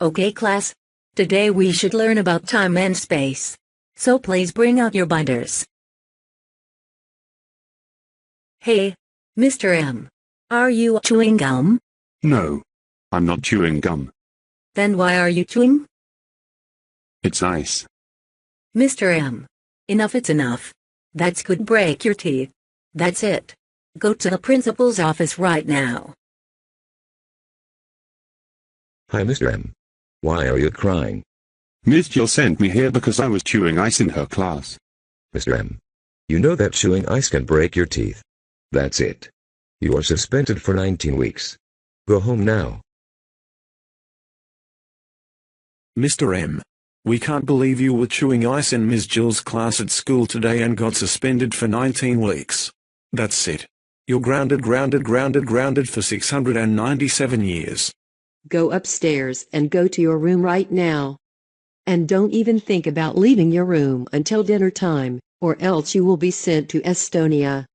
Okay class. Today we should learn about time and space. So please bring out your binders. Hey, Mr. M. Are you chewing gum? No. I'm not chewing gum. Then why are you chewing? It's ice. Mr. M. Enough, it's enough. That could break your teeth. That's it. Go to the principal's office right now. Hi Mr. M. Why are you crying? Miss Jill sent me here because I was chewing ice in her class. Mr. M. You know that chewing ice can break your teeth. That's it. You are suspended for 19 weeks. Go home now. Mr. M. We can't believe you were chewing ice in Ms. Jill's class at school today and got suspended for 19 weeks. That's it. You're grounded for 697 years. Go upstairs and go to your room right now. And don't even think about leaving your room until dinner time, or else you will be sent to Estonia.